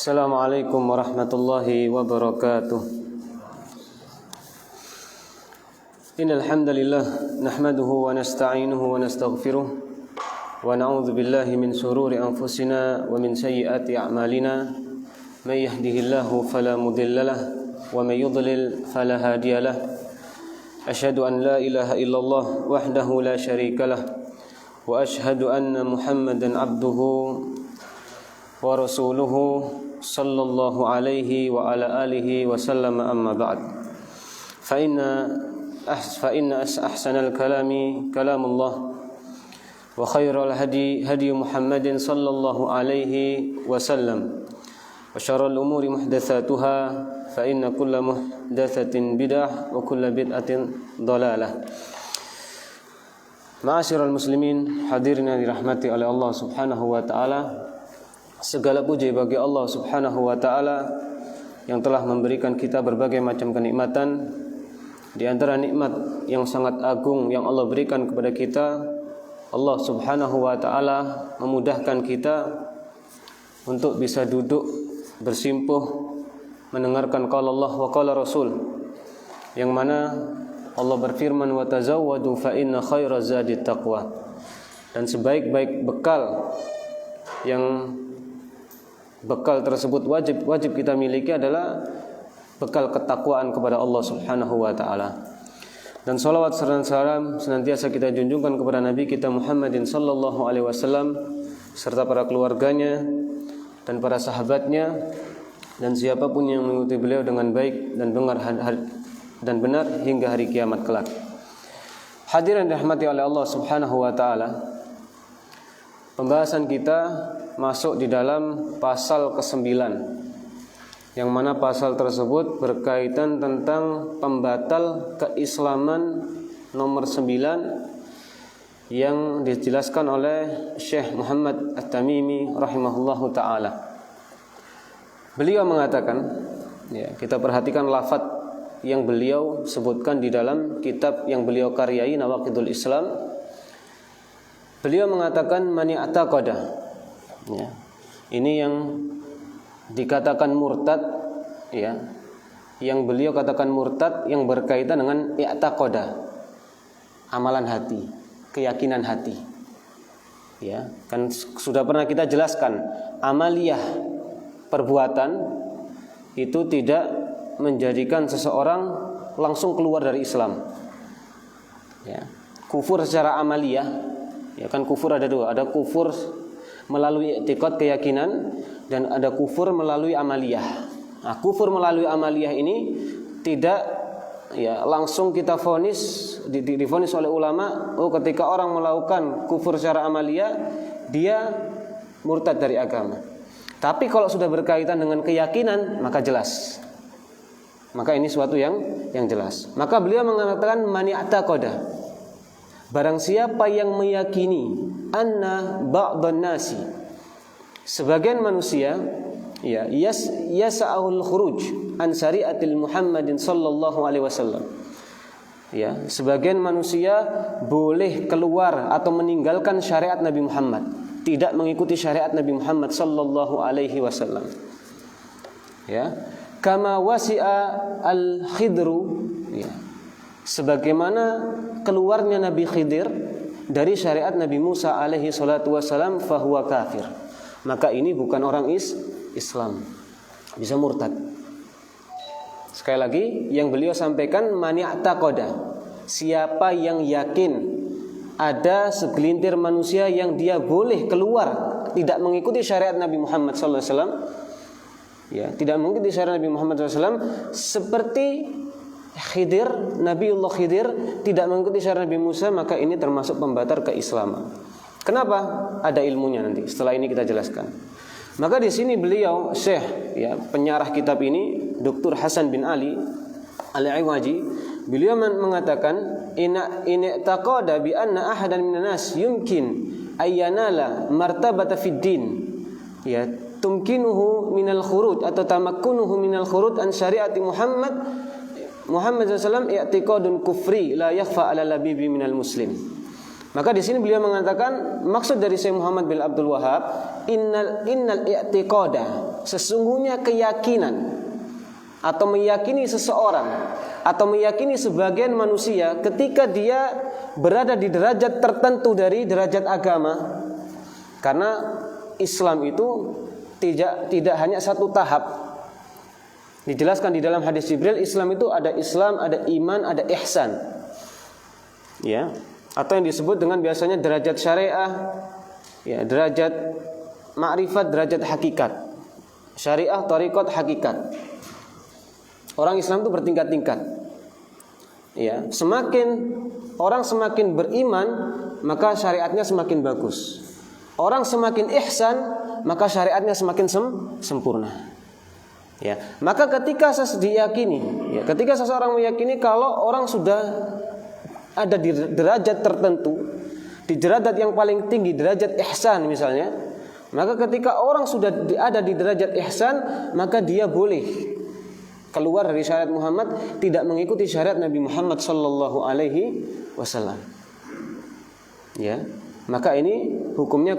Assalamualaikum warahmatullahi wabarakatuh. Innal hamdalillah nahmaduhu wa nasta'inuhu wa nastaghfiruh wa na'udzu billahi min shururi anfusina wa min sayyiati a'malina. May yahdihillahu fala mudhillalah wa may yudlil fala hadiyalah. Asyhadu an la ilaha illallah wahdahu la syarikalah wa asyhadu anna Muhammadan abduhu wa rasuluhu sallallahu alaihi wa ala alihi wa sallam amma ba'd. Fa inna ahsanal kalami kalamullah wa khairal hadi Muhammadin sallallahu alaihi wa sallam wa syarrul umuri muhdatsatuha fa inna kulla muhdatsatin bid'ah wa kulla bid'atin dhalalah. Ma'asyiral muslimin, hadirin yang dirahmati oleh Allah Subhanahu wa taala. Segala puji bagi Allah Subhanahu wa taala yang telah memberikan kita berbagai macam kenikmatan. Di antara nikmat yang sangat agung yang Allah berikan kepada kita, Allah Subhanahu wa taala memudahkan kita untuk bisa duduk bersimpuh mendengarkan qala Allah wa qala Rasul, yang mana Allah berfirman wa tazawwadu fa inna khairaz zadi taqwa. Dan sebaik-baik bekal tersebut wajib kita miliki adalah bekal ketakwaan kepada Allah Subhanahu wa taala. Dan salawat serta salam senantiasa kita junjungkan kepada Nabi kita Muhammadin sallallahu alaihi wasallam serta para keluarganya dan para sahabatnya dan siapapun yang mengikuti beliau dengan baik dan benar hingga hari kiamat kelak. Hadirin dirahmati oleh Allah Subhanahu wa taala. Pembahasan kita masuk di dalam pasal ke-9, yang mana pasal tersebut berkaitan tentang pembatal keislaman nomor 9 yang dijelaskan oleh Syekh Muhammad At-Tamimi rahimahullahu ta'ala. Beliau mengatakan, kita perhatikan lafaz yang beliau sebutkan di dalam kitab yang beliau karyai, Nawaqidul Islam. Beliau mengatakan mani ataqada. Ini yang dikatakan murtad, yang beliau katakan murtad yang berkaitan dengan i'taqada, amalan hati, keyakinan hati. Kan sudah pernah kita jelaskan, amaliyah perbuatan itu tidak menjadikan seseorang langsung keluar dari Islam. Kufur secara amaliyah, kan kufur ada dua, ada kufur melalui i'tiqad keyakinan dan ada kufur melalui amaliyah. Nah, kufur melalui amaliyah ini tidak langsung kita divonis oleh ulama, ketika orang melakukan kufur secara amaliyah dia murtad dari agama. Tapi kalau sudah berkaitan dengan keyakinan maka jelas. Maka ini suatu yang jelas. Maka beliau mengatakan mani ataqada. Barang siapa yang meyakini anna ba'dhan nasi, sebagian manusia yas'ahul khuruj an syariatil Muhammadin sallallahu alaihi wasallam. Sebagian manusia boleh keluar atau meninggalkan syariat Nabi Muhammad, tidak mengikuti syariat Nabi Muhammad sallallahu alaihi wasallam. Kama wasi'a al-Khidru, sebagaimana keluarnya Nabi Khidir dari syariat Nabi Musa alaihi salatu wasalam, fahuwa kafir. Maka ini bukan orang Islam, bisa murtad. Sekali lagi yang beliau sampaikan mani ataqada, siapa yang yakin ada segelintir manusia yang dia boleh keluar tidak mengikuti syariat Nabi Muhammad sallallahu alaihi wasallam, tidak mengikuti syariat Nabi Muhammad sallallahu alaihi wasallam, seperti Khidir, Nabiullah Khidir tidak mengikuti syariat Nabi Musa, maka ini termasuk pembatal keislaman. Kenapa? Ada ilmunya nanti. Setelah ini kita jelaskan. Maka di sini beliau Syekh, penyarah kitab ini, Dr. Hasan bin Ali Al-Iwaji, beliau mengatakan in taqada bi anna ahadan minan nas yumkin ayyanala martabata fid din, tumkinuhu minal khuruj atau tamakkunuhu minal khuruj an syariati Muhammad SAW i'tiqadun kufri la yakhfa 'ala labibi minal muslim. Maka di sini beliau mengatakan maksud dari Syekh Muhammad bin Abdul Wahhab, innal i'tiqada, sesungguhnya keyakinan atau meyakini seseorang atau meyakini sebagian manusia ketika dia berada di derajat tertentu dari derajat agama. Karena Islam itu tidak hanya satu tahap. Dijelaskan di dalam hadis Jibril, Islam itu ada Islam, ada iman, ada ihsan. Ya, atau yang disebut dengan biasanya derajat syariah, ya, derajat ma'rifat, derajat hakikat. Syariah, thariqat, hakikat. Orang Islam itu bertingkat-tingkat. Ya, orang semakin beriman, maka syariatnya semakin bagus. Orang semakin ihsan, maka syariatnya semakin sempurna. Ya, maka ketika seseorang meyakini kalau orang sudah ada di derajat tertentu, di derajat yang paling tinggi, derajat ihsan misalnya, maka ketika orang sudah ada di derajat ihsan, maka dia boleh keluar dari syariat Muhammad, tidak mengikuti syariat Nabi Muhammad sallallahu alaihi wasallam. Ya, maka ini hukumnya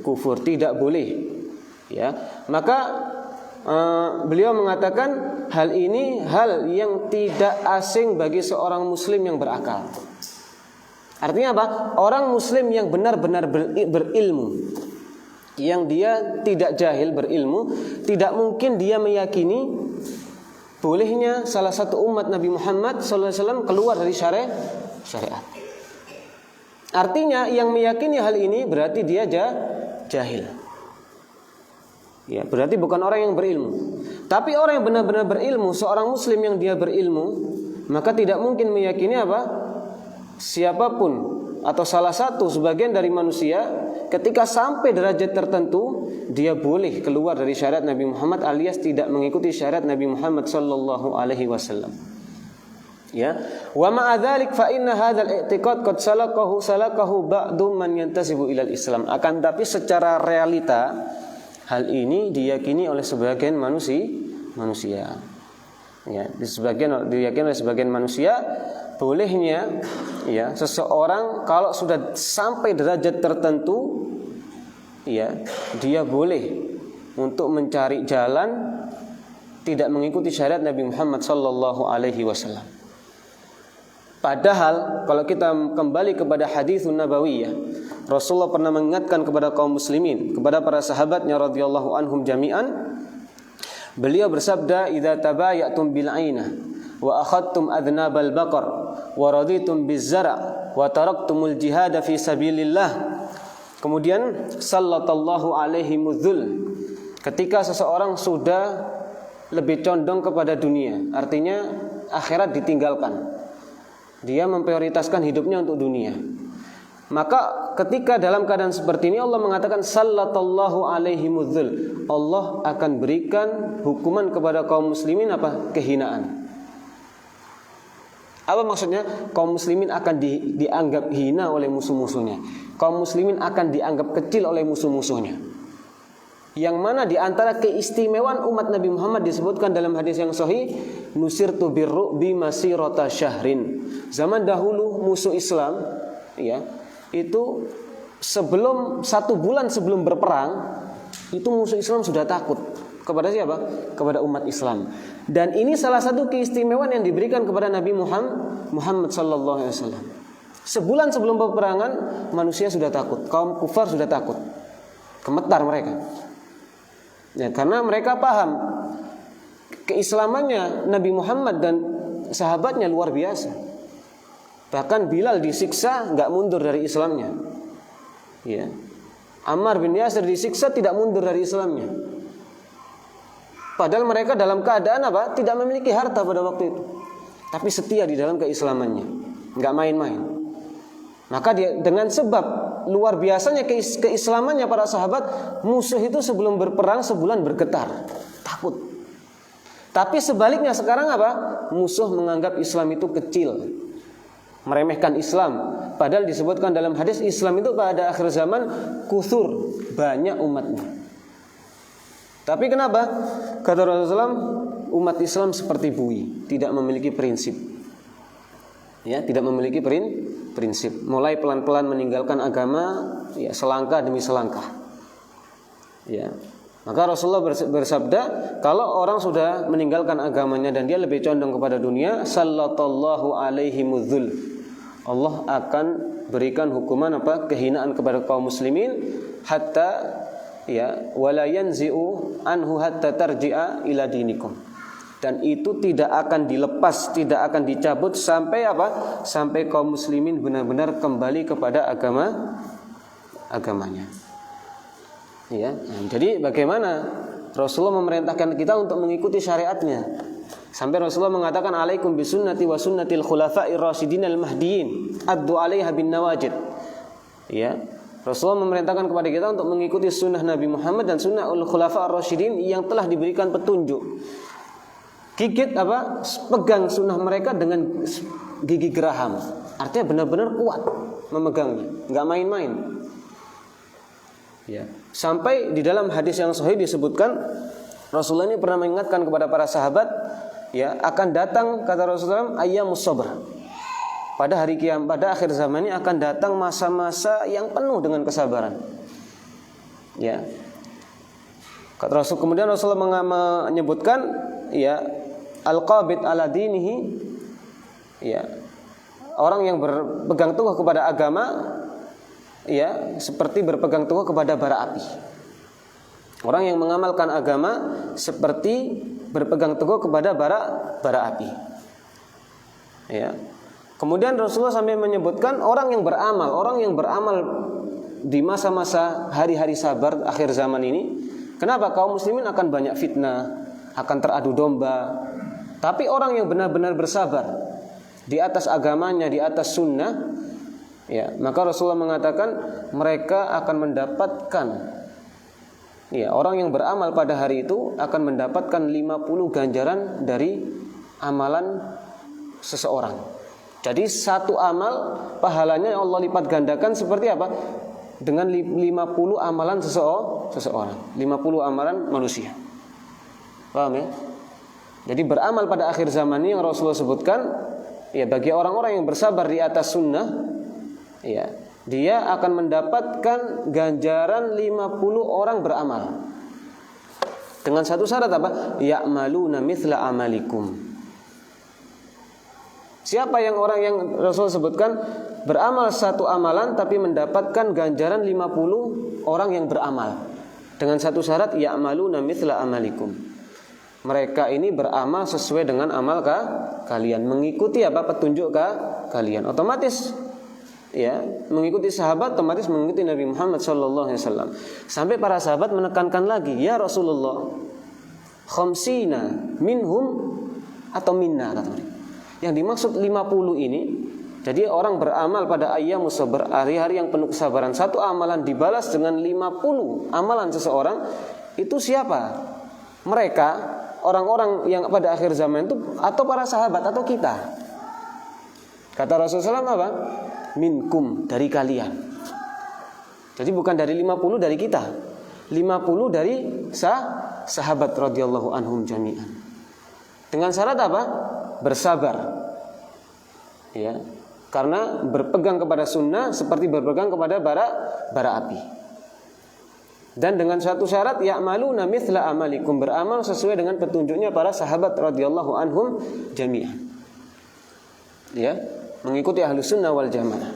kufur, tidak boleh. Ya, maka beliau mengatakan hal ini hal yang tidak asing bagi seorang muslim yang berakal. Artinya apa? Orang muslim yang benar-benar berilmu, yang dia tidak jahil, berilmu, tidak mungkin dia meyakini bolehnya salah satu umat Nabi Muhammad SAW keluar dari syariat. Artinya yang meyakini hal ini berarti dia jahil. Ya, berarti bukan orang yang berilmu. Tapi orang yang benar-benar berilmu, seorang muslim yang dia berilmu, maka tidak mungkin meyakini apa? Siapapun atau salah satu sebagian dari manusia ketika sampai derajat tertentu dia boleh keluar dari syariat Nabi Muhammad alias tidak mengikuti syariat Nabi Muhammad sallallahu alaihi wasallam. Ya, wa ma'a dzalik fa inna hadzal i'tiqad qad salakahu ba'du man yantasibu ilal Islam. Akan tapi secara realita hal ini diyakini oleh sebagian manusia. Ya, diyakini oleh sebagian manusia bolehnya ya seseorang kalau sudah sampai derajat tertentu ya dia boleh untuk mencari jalan tidak mengikuti syariat Nabi Muhammad sallallahu alaihi wasallam. Padahal kalau kita kembali kepada haditsun nabawiyah, Rasulullah pernah mengingatkan kepada kaum muslimin, kepada para sahabatnya radhiyallahu anhum jami'an. Beliau bersabda, "Idza tabayatum bil 'ainah wa akhadtum adnabal baqar wa raditum biz-zara' wa taraktumul jihad fi sabilillah." Kemudian sallallahu alaihi mudzul. Ketika seseorang sudah lebih condong kepada dunia, artinya akhirat ditinggalkan. Dia memprioritaskan hidupnya untuk dunia. Maka ketika dalam keadaan seperti ini Allah mengatakan sallallahu alaihi mudzul. Allah akan berikan hukuman kepada kaum muslimin apa? Kehinaan. Apa maksudnya? Kaum muslimin akan dianggap hina oleh musuh-musuhnya. Kaum muslimin akan dianggap kecil oleh musuh-musuhnya. Yang mana di antara keistimewaan umat Nabi Muhammad disebutkan dalam hadis yang sahih, nusirtu birru'bi masirata syahrin. Zaman dahulu musuh Islam ya, itu sebelum 1 bulan sebelum berperang, itu musuh Islam sudah takut. Kepada siapa? Kepada umat Islam. Dan ini salah satu keistimewaan yang diberikan kepada Nabi Muhammad sallallahu alaihi wasallam. Sebulan sebelum peperangan manusia sudah takut, kaum kufar sudah takut. Gemetar mereka. Ya, karena mereka paham keislamannya Nabi Muhammad dan sahabatnya luar biasa. Bahkan Bilal disiksa enggak mundur dari Islamnya. Ya. Ammar bin Yasir disiksa tidak mundur dari Islamnya. Padahal mereka dalam keadaan apa? Tidak memiliki harta pada waktu itu. Tapi setia di dalam keislamannya. Enggak main-main. Maka dia dengan sebab luar biasanya keislamannya para sahabat, musuh itu sebelum berperang sebulan bergetar, takut. Tapi sebaliknya sekarang apa? Musuh menganggap Islam itu kecil, meremehkan Islam. Padahal disebutkan dalam hadis Islam itu pada akhir zaman kusur, banyak umatnya. Tapi kenapa? Kata Rasulullah, umat Islam seperti buih, tidak memiliki prinsip. Ya, tidak memiliki prinsip. Mulai pelan-pelan meninggalkan agama, ya selangkah demi selangkah. Ya. Maka Rasulullah bersabda, kalau orang sudah meninggalkan agamanya dan dia lebih condong kepada dunia, sallallahu alaihi mudzul. Allah akan berikan hukuman kehinaan kepada kaum muslimin hatta ya wala yanzi'u anhu hatta tarji'a ila dinikum. Dan itu tidak akan dilepas, tidak akan dicabut sampai sampai kaum muslimin benar-benar kembali kepada agamanya. Ya, jadi bagaimana Rasulullah memerintahkan kita untuk mengikuti syariatnya. Sampai Rasulullah mengatakan alaikum bisunnati wa sunnatil khulafa'ir rasyidin al-mahdiyyin addu 'alaiha bin nawajid. Ya. Rasulullah memerintahkan kepada kita untuk mengikuti sunnah Nabi Muhammad dan sunnah al-khulafa'ir rasyidin yang telah diberikan petunjuk. Gigit pegang sunnah mereka dengan gigi geraham. Artinya benar-benar kuat memegangnya, enggak main-main. Ya. Sampai di dalam hadis yang sahih disebutkan Rasulullah ini pernah mengingatkan kepada para sahabat, ya, akan datang kata Rasulullah ayyamus sabr. Pada hari kiamat, pada akhir zaman ini akan datang masa-masa yang penuh dengan kesabaran. Ya. Kata Rasul, kemudian Rasulullah menyebutkan, ya, al-qabid ala dinihi, ya, orang yang berpegang teguh kepada agama, ya, seperti berpegang teguh kepada bara api. Orang yang mengamalkan agama seperti berpegang teguh kepada bara api. Ya. Kemudian Rasulullah sampai menyebutkan orang yang beramal di masa-masa hari-hari sabar akhir zaman ini. Kenapa? Kaum muslimin akan banyak fitnah, akan teradu domba. Tapi orang yang benar-benar bersabar di atas agamanya, di atas sunnah, ya, maka Rasulullah mengatakan mereka akan mendapatkan, ya, orang yang beramal pada hari itu akan mendapatkan 50 ganjaran dari amalan seseorang. Jadi satu amal pahalanya Allah lipat gandakan seperti apa? Dengan 50 amalan seseorang. 50 amalan manusia. Paham ya? Jadi beramal pada akhir zaman ini yang Rasulullah sebutkan, ya, bagi orang-orang yang bersabar di atas sunnah, ya, dia akan mendapatkan ganjaran 50 orang beramal. Dengan satu syarat apa? Ya'maluna mithla amalikum. Siapa yang orang yang Rasul sebutkan beramal satu amalan tapi mendapatkan ganjaran 50 orang yang beramal. Dengan satu syarat ya'maluna mithla amalikum. Mereka ini beramal sesuai dengan amal kalian, mengikuti petunjuk kalian. Otomatis, ya, mengikuti sahabat otomatis mengikuti Nabi Muhammad SAW. Sampai para sahabat menekankan lagi, ya Rasulullah, khamsina minhum atau minna, kata mereka. Yang dimaksud 50 ini, jadi orang beramal pada ayyamus sabr, hari-hari yang penuh kesabaran, satu amalan dibalas dengan 50 amalan seseorang. Itu siapa? Mereka orang-orang yang pada akhir zaman itu, atau para sahabat, atau kita. Kata Rasulullah apa? Minkum, dari kalian. Jadi bukan dari 50 dari kita, 50 dari sahabat radhiyallahu anhum jami'an. Dengan syarat apa? Bersabar. Ya. Karena berpegang kepada sunnah seperti berpegang kepada bara api. Dan dengan satu syarat ya'maluna mithla amalikum, beramal sesuai dengan petunjuknya para sahabat radhiyallahu anhum jami'an. Ya, mengikuti ahlus sunnah wal jamaah.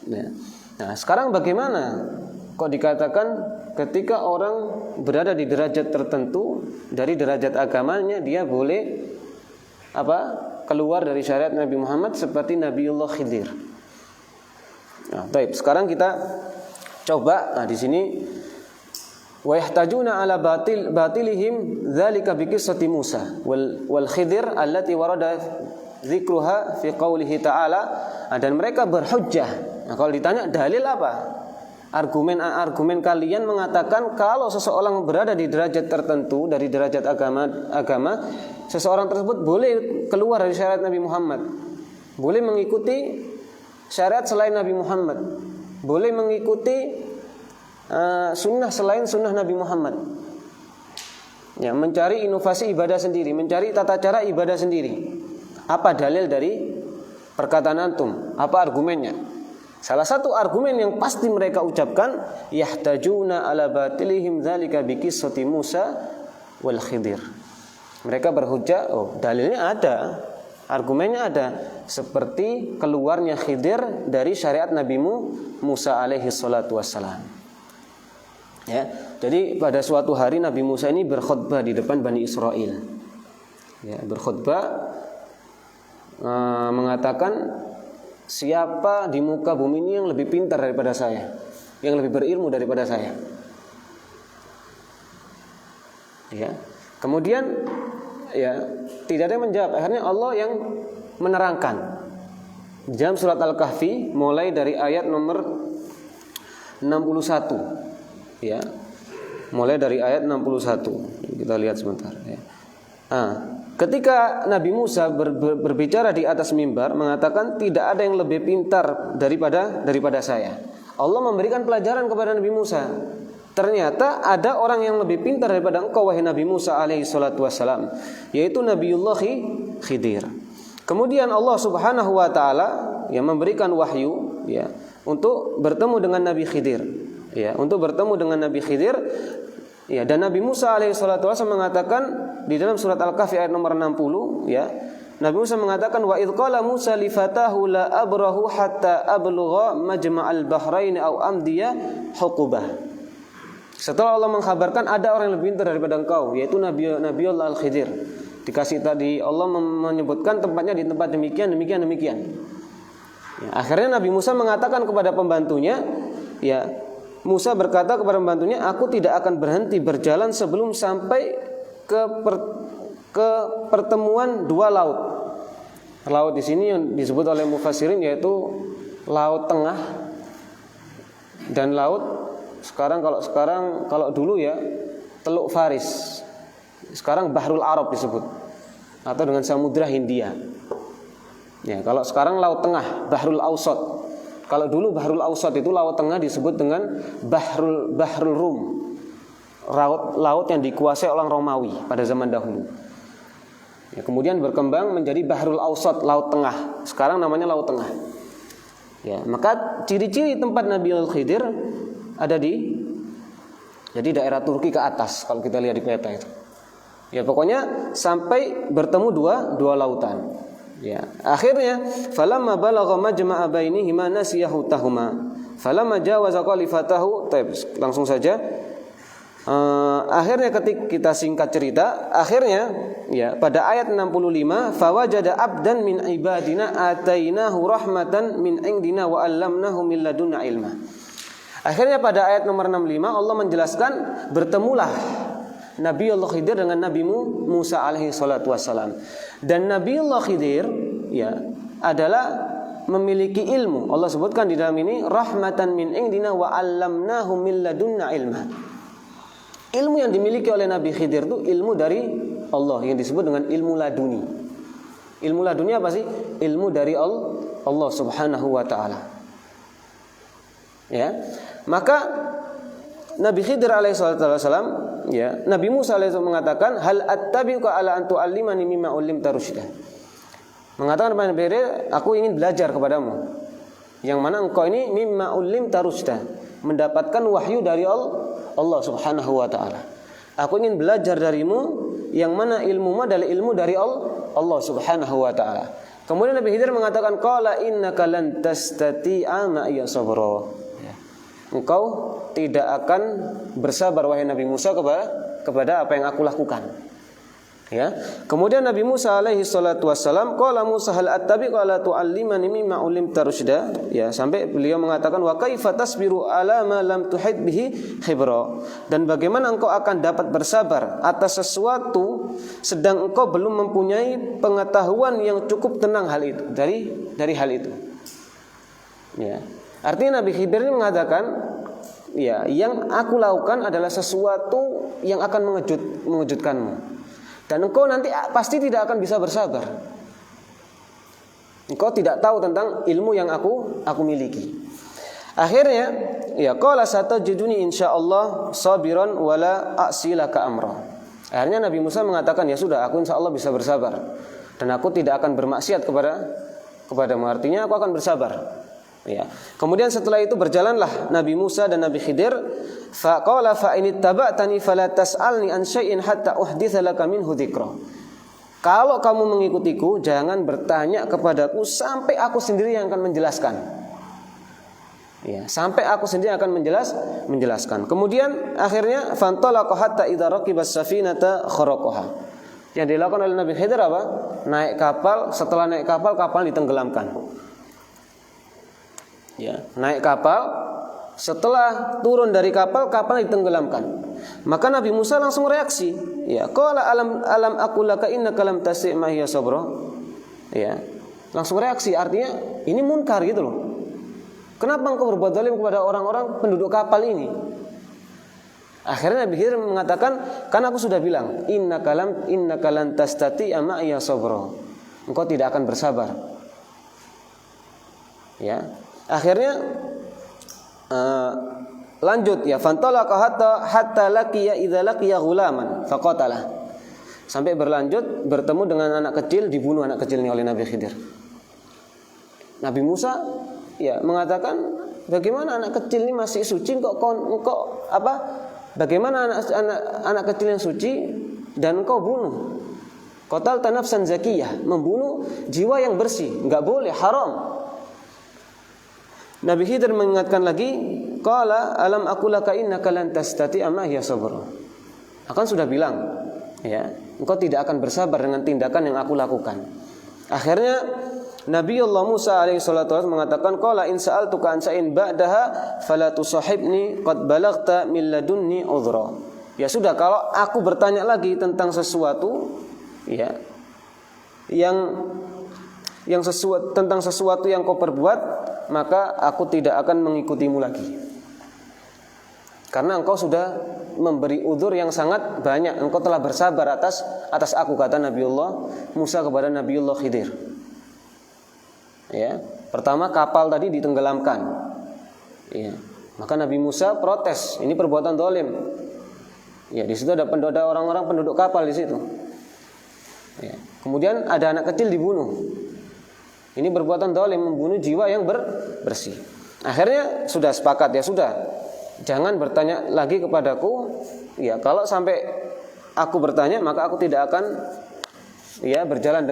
Ya. Nah, sekarang bagaimana? Kok dikatakan ketika orang berada di derajat tertentu dari derajat agamanya, dia boleh keluar dari syariat Nabi Muhammad seperti Nabiullah Khidir. Nah, baik, sekarang kita coba. Nah, di sini wa yahtajuna ala batilihim dzalika bi qissati Musa wal Khidir allati warada dzikruha fi qoulihi ta'ala. Dan mereka berhujjah. Nah, kalau ditanya dalil apa? Argumen kalian mengatakan kalau seseorang berada di derajat tertentu dari derajat agama, seseorang tersebut boleh keluar dari syariat Nabi Muhammad, boleh mengikuti syariat selain Nabi Muhammad, boleh mengikuti sunnah selain sunnah Nabi Muhammad. Ya, mencari inovasi ibadah sendiri, mencari tata cara ibadah sendiri. Apa dalil perkataan antum? Apa argumennya? Salah satu argumen yang pasti mereka ucapkan, yahtajuna ala batilihim dzalika bi qissati Musa wal Khidir. Mereka berhujjah, dalilnya ada, argumennya ada, seperti keluarnya Khidir dari syariat Nabi Musa alaihi salatu wassalam. Ya, jadi pada suatu hari Nabi Musa ini berkhutbah di depan Bani Israel. Ya, berkhutbah mengatakan, siapa di muka bumi ini yang lebih pintar daripada saya, yang lebih berilmu daripada saya. Ya, kemudian ya tidak ada yang menjawab. Akhirnya Allah yang menerangkan dalam surat Al-Kahfi mulai dari ayat nomor 61. Ya, mulai dari ayat 61. Kita lihat sebentar. Ya. Ketika Nabi Musa berbicara di atas mimbar mengatakan tidak ada yang lebih pintar daripada saya. Allah memberikan pelajaran kepada Nabi Musa. Ternyata ada orang yang lebih pintar daripada engkau wahai Nabi Musa alaihi salatu wassalam, yaitu Nabiullah Khidir. Kemudian Allah Subhanahu wa taala yang memberikan wahyu ya untuk bertemu dengan Nabi Khidir. Ya, untuk bertemu dengan Nabi Khidir. Ya, dan Nabi Musa alaihi salatu wasallam mengatakan di dalam surat Al-Kahfi ayat nomor 60 ya. Nabi Musa mengatakan wa idz qala Musa li fatahu la abrahu hatta ablugha majma'al bahrain aw amdiya huqubah. Setelah Allah mengkhabarkan ada orang yang lebih pintar daripada engkau, yaitu Nabiullah Al-Khidir. Dikasih tadi Allah menyebutkan tempatnya di tempat demikian. Ya, akhirnya Nabi Musa mengatakan kepada pembantunya, ya Musa berkata kepada pembantunya, aku tidak akan berhenti berjalan sebelum sampai ke pertemuan dua laut. Laut di sini yang disebut oleh mufassirin yaitu Laut Tengah dan laut kalau dulu ya Teluk Faris. Sekarang Bahrul Arab disebut atau dengan Samudra Hindia. Ya, kalau sekarang Laut Tengah, Bahrul Awsat. Kalau dulu Bahrul Awsat itu laut tengah disebut dengan Bahrul Rum. Laut yang dikuasai orang Romawi pada zaman dahulu. Ya, kemudian berkembang menjadi Bahrul Awsat, laut tengah. Sekarang namanya Laut Tengah. Ya, maka ciri-ciri tempat Nabi Al-Khidir ada jadi daerah Turki ke atas kalau kita lihat di peta itu. Ya, pokoknya sampai bertemu dua lautan. Ya, akhirnya falamma balagha majma'a bainihima nasiyahu tahuma falamma jawaza qalifatahu. Langsung saja. Akhirnya ketika kita singkat cerita, akhirnya ya pada ayat 65 fawajada abdan min ibadina atainahu rahmatan min indina wa 'allamnahu min ladunna ilma. Akhirnya pada ayat nomor 65 Allah menjelaskan bertemulah Nabiullah Khidir dengan Nabi Musa alaihi salatu wassalam. Dan Nabiullah Khidir ya adalah memiliki ilmu. Allah sebutkan di dalam ini rahmatan min indina wa 'allamnahu min ladunna ilma. Ilmu yang dimiliki oleh Nabi Khidir itu ilmu dari Allah yang disebut dengan ilmu laduni. Ilmu laduni apa sih? Ilmu dari Allah Subhanahu wa taala. Ya. Maka Nabi Khidir alaihi wasallam ya, Nabi Musa alaihi wasallam mengatakan hal attabi'uka ala an tu'allimani mimma 'ullimta rusyda. Mengatakan kepada Nabi Khidir, aku ingin belajar kepadamu. Yang mana engkau ini mimma 'ullimta rusyda, mendapatkan wahyu dari Allah Subhanahu wa taala. Aku ingin belajar darimu yang mana ilmumu adalah ilmu dari Allah Subhanahu wa taala. Kemudian Nabi Khidir mengatakan qala innaka lan tastati'a ma'iya sabra. Engkau tidak akan bersabar wahai Nabi Musa kepada apa yang aku lakukan. Ya. Kemudian Nabi Musa alaihi salatu wassalam qala Musa hal attabi'uka ala tu'allimani mimma 'ullimta rusyda. Ya, sampai beliau mengatakan wa kaifa tasbiru ala ma lam tuhid bihi khibra. Dan bagaimana engkau akan dapat bersabar atas sesuatu sedang engkau belum mempunyai pengetahuan yang cukup tentang hal itu, dari hal itu. Ya. Artinya Nabi Khidir ini mengatakan, ya, yang aku lakukan adalah sesuatu yang akan mengejutkanmu. Dan engkau nanti pasti tidak akan bisa bersabar. Engkau tidak tahu tentang ilmu yang aku miliki. Akhirnya, ya, qala satajiduni insyaallah sabiran wala a'silaka amra. Akhirnya Nabi Musa mengatakan, ya sudah, aku insyaallah bisa bersabar dan aku tidak akan bermaksiat kepadamu, artinya aku akan bersabar. Ya. Kemudian setelah itu berjalanlah Nabi Musa dan Nabi Khidir. Faqala fa in ittaba'tani fala tas'alni an syai'in hatta uhditsa laka minhu dzikra. Kalau kamu mengikutiku, jangan bertanya kepadaku sampai aku sendiri yang akan menjelaskan. Ya, sampai aku sendiri akan menjelaskan. Kemudian akhirnya fantalaqa hatta idza raqibas safinata kharaqaha. Yang dilakukan oleh Nabi Khidir apa? Naik kapal, setelah naik kapal ditenggelamkan. Ya, naik kapal, setelah turun dari kapal ditenggelamkan. Maka Nabi Musa langsung reaksi. Ya, qala alam aqul laka innaka lam tasi' ma hiya sabra. Ya, langsung reaksi, artinya ini munkar gitu loh. Kenapa engkau berbuat zalim kepada orang-orang penduduk kapal ini? Akhirnya Nabi Khidir mengatakan, kan aku sudah bilang, innaka lan tastati'a ma hiya sabra. Engkau tidak akan bersabar. Ya. Akhirnya lanjut ya, fantalaqa hatta laqiya idza laqiya ghulaman faqatalah. Sampai berlanjut bertemu dengan anak kecil, dibunuh anak kecil ini oleh Nabi Khidir. Nabi Musa ya mengatakan, bagaimana anak kecil ini masih suci kok apa? Bagaimana anak kecil yang suci dan engkau bunuh? Qatalta nafsan zakiyah, membunuh jiwa yang bersih, enggak boleh, haram. Nabi Khidir mengingatkan lagi, qala alam aqul laka innaka lan tastati'a ma hiya sabr. Akan sudah bilang, ya, engkau tidak akan bersabar dengan tindakan yang aku lakukan. Akhirnya Nabi Allah Musa alaihi salatu wasallam mengatakan, qala in sa'altuka an shay'in ba'daha fala tusahibni qad balaghta min ladunni udhra. Ya sudah, kalau aku bertanya lagi tentang sesuatu, ya, tentang sesuatu yang kau perbuat, maka aku tidak akan mengikutimu lagi. Karena engkau sudah memberi udzur yang sangat banyak. Engkau telah bersabar atas aku, kata Nabiullah Musa kepada Nabiullah Khidir. Ya, pertama kapal tadi ditenggelamkan. Ya, maka Nabi Musa protes, ini perbuatan zalim. Ya, di situ ada orang-orang penduduk kapal di situ. Ya, kemudian ada anak kecil dibunuh. Ini perbuatan zalim, membunuh jiwa yang bersih. Akhirnya sudah sepakat, ya sudah, jangan bertanya lagi kepadaku. Ya, kalau sampai aku bertanya, maka aku tidak akan ya berjalan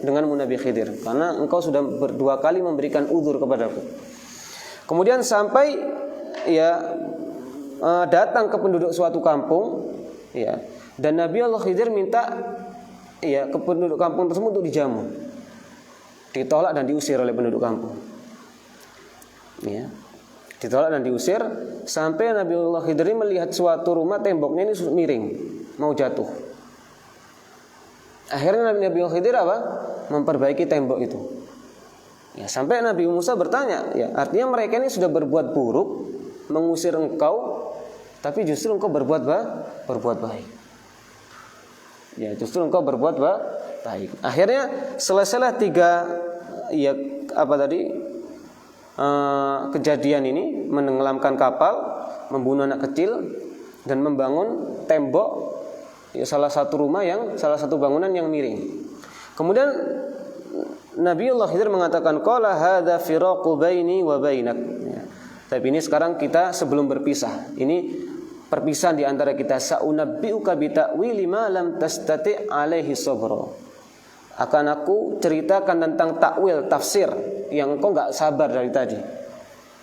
dengan Nabi Khidir, karena engkau sudah dua kali memberikan udzur kepadaku. Kemudian sampai ya datang ke penduduk suatu kampung, ya, dan Nabi Allah Khidir minta ya ke penduduk kampung tersebut untuk dijamu. Ditolak dan diusir oleh penduduk kampung. Ya. Ditolak dan diusir sampai Nabi Allah Khidir melihat suatu rumah temboknya ini miring, mau jatuh. Akhirnya Nabi Allah Khidir apa? Memperbaiki tembok itu. Ya, sampai Nabi Musa bertanya, ya, artinya mereka ini sudah berbuat buruk, mengusir engkau, tapi justru engkau berbuat baik. Ya, justru engkau berbuat baik. Akhirnya selesailah kejadian ini, menenggelamkan kapal, membunuh anak kecil, dan membangun tembok, ya, salah satu bangunan yang miring. Kemudian Nabi Allah Khidir mengatakan, qala hadza firaqu baini wa bainak. Ya. Tapi ini sekarang kita sebelum berpisah, ini perpisahan di antara kita. Sa'unabbi'uka bi ta'wili ma lam tastati' alaihi sabra. Akan aku ceritakan tentang takwil, tafsir yang engkau enggak sabar dari tadi.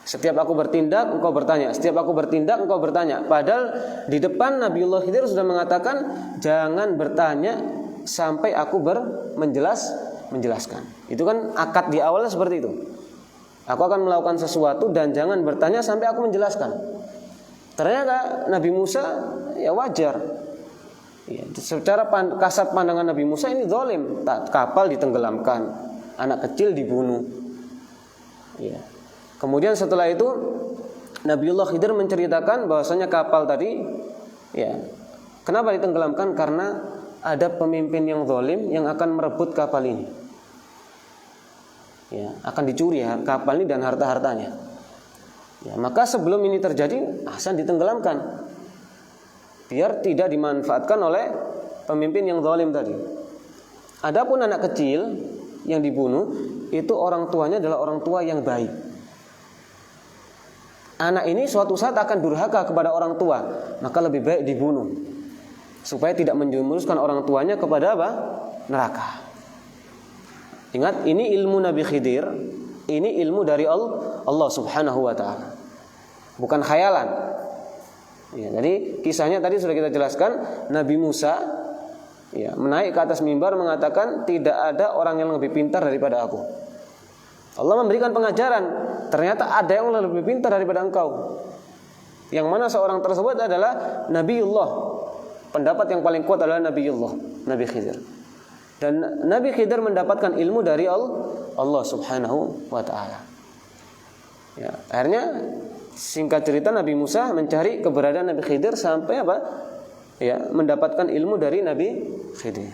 Setiap aku bertindak, engkau bertanya. Setiap aku bertindak, engkau bertanya. Padahal di depan Nabiullah Khidir sudah mengatakan, jangan bertanya sampai aku menjelaskan. Itu kan akad di awalnya seperti itu. Aku akan melakukan sesuatu dan jangan bertanya sampai aku menjelaskan. Ternyata Nabi Musa ya wajar. Ya, secara kasat pandangan Nabi Musa ini zalim. Kapal ditenggelamkan, anak kecil dibunuh. Ya. Kemudian setelah itu Nabiullah Khidir menceritakan bahwasanya kapal tadi, ya, kenapa ditenggelamkan? Karena ada pemimpin yang zalim yang akan merebut kapal ini. Ya, akan dicuri kapal ini dan harta-hartanya. Ya, maka sebelum ini terjadi, Hasan ditenggelamkan. Biar tidak dimanfaatkan oleh pemimpin yang zalim tadi. Adapun anak kecil yang dibunuh, itu orang tuanya adalah orang tua yang baik. Anak ini suatu saat akan durhaka kepada orang tua, maka lebih baik dibunuh supaya tidak menjerumuskan orang tuanya kepada apa? Neraka. Ingat, ini ilmu Nabi Khidir, ini ilmu dari Allah Subhanahu wa taala. Bukan khayalan. Ya, jadi kisahnya tadi sudah kita jelaskan, Nabi Musa ya, menaik ke atas mimbar mengatakan tidak ada orang yang lebih pintar daripada aku. Allah memberikan pengajaran, ternyata ada yang lebih pintar daripada engkau. Yang mana seorang tersebut adalah Nabiullah. Pendapat yang paling kuat adalah Nabiullah, Nabi Khidir. Dan Nabi Khidir mendapatkan ilmu dari Allah Subhanahu wa taala. Ya, akhirnya singkat cerita Nabi Musa mencari keberadaan Nabi Khidir sampai apa? Ya, mendapatkan ilmu dari Nabi Khidir.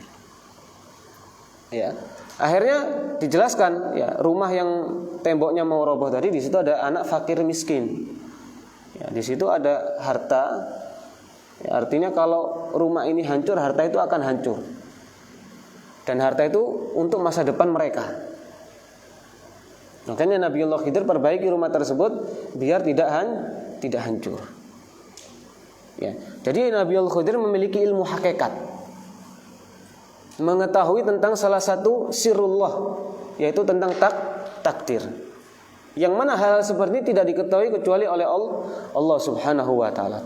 Ya. Akhirnya dijelaskan, ya, rumah yang temboknya mau roboh tadi, di situ ada anak fakir miskin. Ya, di situ ada harta. Ya, artinya kalau rumah ini hancur, harta itu akan hancur. Dan harta itu untuk masa depan mereka. Makanya Nabiullah Khidir perbaiki rumah tersebut biar tidak hancur. Ya. Jadi Nabiullah Khidir memiliki ilmu hakikat, mengetahui tentang salah satu sirrullah, yaitu tentang takdir. Yang mana hal seperti ini tidak diketahui kecuali oleh Allah Subhanahu wa taala.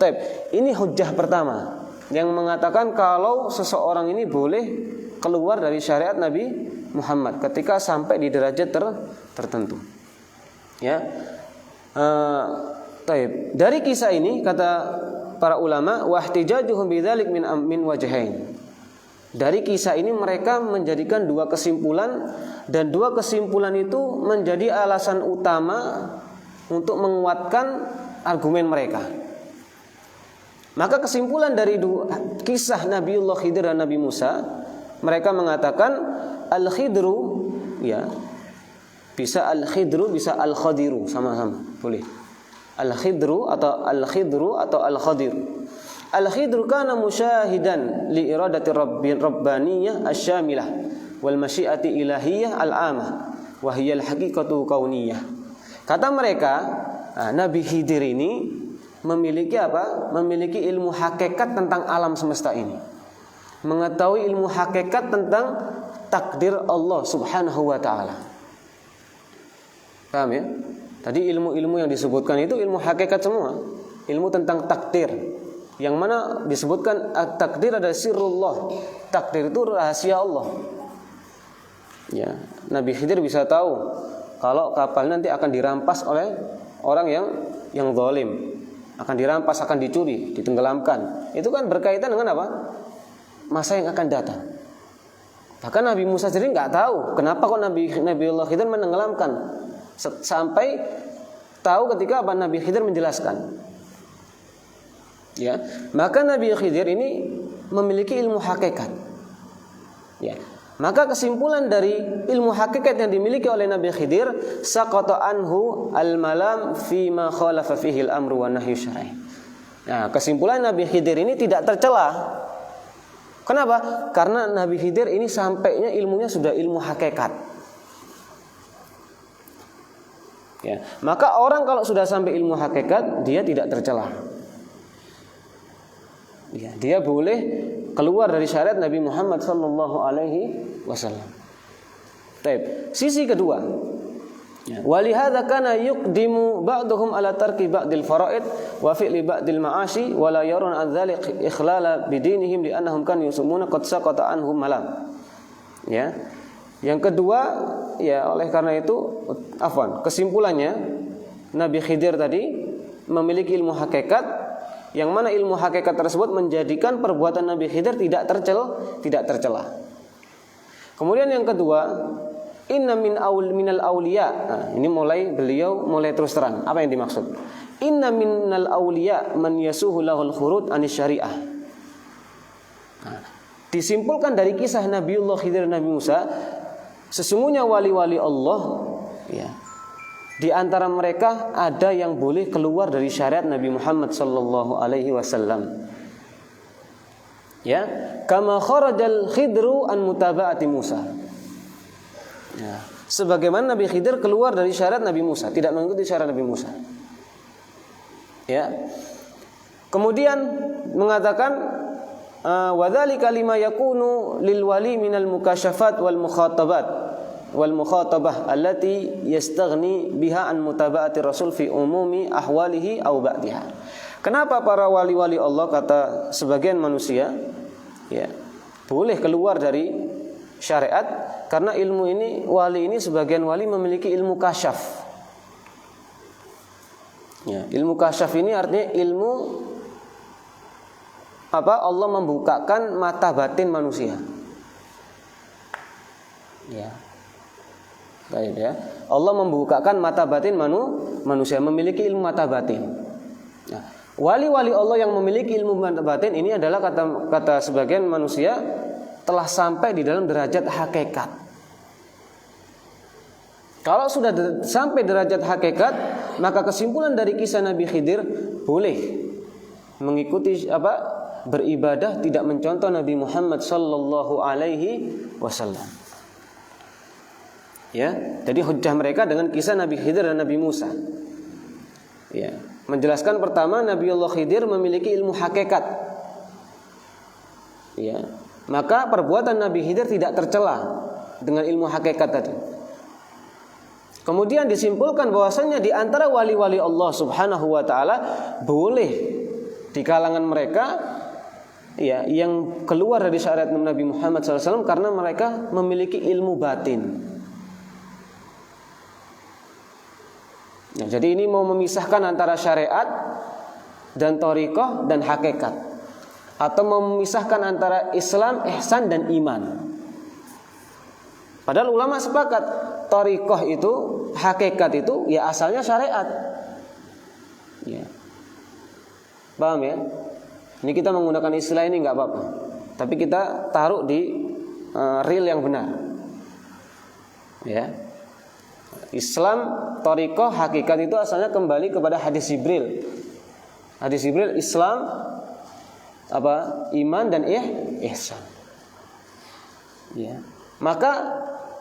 Ini hujjah pertama yang mengatakan kalau seseorang ini boleh keluar dari syariat Nabi Muhammad ketika sampai di derajat tertentu. Ya. Dari kisah ini kata para ulama, wahtijajuhum bidzalik min wajhain. Dari kisah ini mereka menjadikan dua kesimpulan, dan dua kesimpulan itu menjadi alasan utama untuk menguatkan argumen mereka. Maka kesimpulan dari kisah Nabiullah Khidir dan Nabi Musa, mereka mengatakan al-khidru, ya, bisa al-khidru, bisa al-khadiru, sama-sama boleh. Al-khidru atau al-khadiru. Al-khidru kana musyahidan li iradati rabbaniyah asyamilah wal masyiati ilahiyah al-amah wa hiya al-haqiqatu kauniyah. Kata mereka, Nabi Khidir ini memiliki apa? Memiliki ilmu hakikat tentang alam semesta ini. Mengetahui ilmu hakikat tentang takdir Allah Subhanahu wa taala. Paham ya? Tadi ilmu-ilmu yang disebutkan itu ilmu hakikat semua. Ilmu tentang takdir. Yang mana disebutkan takdir adalah sirrullah. Takdir itu rahasia Allah. Ya, Nabi Khidir bisa tahu kalau kapal nanti akan dirampas oleh orang yang zalim. Akan dirampas, akan dicuri, ditenggelamkan. Itu kan berkaitan dengan apa? Masa yang akan datang. Bahkan Nabi Musa sendiri nggak tahu kenapa kok Nabiullah Khidir menenggelamkan. Sampai tahu ketika apa Nabi Khidir menjelaskan. Ya, maka Nabi Khidir ini memiliki ilmu hakikat. Ya, maka kesimpulan dari ilmu hakikat yang dimiliki oleh Nabi Khidir, saqata anhu al-malam fi ma khalafa fihi al-amru wa nahyu syar'i. Nah, kesimpulan Nabi Khidir ini tidak tercela. Kenapa? Karena Nabi Khidir ini sampainya ilmunya sudah ilmu hakikat. Ya, maka orang kalau sudah sampai ilmu hakikat, dia tidak tercela. Ya, dia boleh keluar dari syariat Nabi Muhammad sallallahu alaihi wasallam. Baik, sisi kedua. Ya, walihadza kana yuqdimu ba'dhum ala tarki ba'dil fara'id wa fi'li ba'dil ma'ashi wa la yarun an dzalik ikhlala bidinihim li annahum kan yusumuna qad saqata anhum malam. Ya. Yang kedua, ya oleh karena itu kesimpulannya Nabi Khidir tadi memiliki ilmu hakikat, yang mana ilmu hakikat tersebut menjadikan perbuatan Nabi Khidir tidak tercela. Kemudian yang kedua, inna minal auliya. Nah, ini beliau mulai terus terang. Apa yang dimaksud? Inna minal auliya man yasuhu lahul khurud anis syariah. Nah, disimpulkan dari kisah Nabiullah Khidir dan Nabi Musa, sesungguhnya wali-wali Allah, ya, di antara mereka ada yang boleh keluar dari syariat Nabi Muhammad sallallahu alaihi wasallam. Ya, kama kharajal Khidru an mutaba'ati Musa. Ya, sebagaimana Nabi Khidir keluar dari syariat Nabi Musa, tidak mengikuti syariat Nabi Musa. Ya. Kemudian mengatakan wa dzalika lima yakunu lil wali minal mukasyafat wal mukhatabah allati yastaghni biha an mutaba'ati rasul fi umumi ahwalihi aw ba'diha. Kenapa para wali-wali Allah, kata sebagian manusia, ya, boleh keluar dari syariat? Karena ilmu ini, wali ini, sebagian wali memiliki ilmu kasyaf. Ya, ilmu kasyaf ini artinya ilmu Allah membukakan mata batin manusia. Ya. Baik ya. Allah membukakan mata batin manusia, memiliki ilmu mata batin. Nah, wali-wali Allah yang memiliki ilmu mata batin ini adalah kata sebagian manusia telah sampai di dalam derajat hakikat. Kalau sudah sampai derajat hakikat, maka kesimpulan dari kisah Nabi Khidir boleh mengikuti beribadah tidak mencontoh Nabi Muhammad sallallahu alaihi wasallam. Ya, jadi hujjah mereka dengan kisah Nabi Khidir dan Nabi Musa. Ya, menjelaskan pertama Nabiullah Khidir memiliki ilmu hakikat. Ya, maka perbuatan Nabi Khidir tidak tercela dengan ilmu hakikat tadi. Kemudian disimpulkan bahwasanya di antara wali-wali Allah Subhanahu wa taala boleh di kalangan mereka ya yang keluar dari syariat Nabi Muhammad SAW karena mereka memiliki ilmu batin. Nah, jadi ini mau memisahkan antara syariat dan thariqah dan hakikat, atau mau memisahkan antara Islam, ihsan dan iman. Padahal ulama sepakat thariqah itu, hakikat itu ya asalnya syariat. Ya. Paham ya? Ini kita menggunakan istilah ini enggak apa-apa. Tapi kita taruh di real yang benar. Ya. Islam, thariqah, hakikat itu asalnya kembali kepada hadis Jibril. Hadis Jibril, Islam, iman dan ihsan. Ya. Maka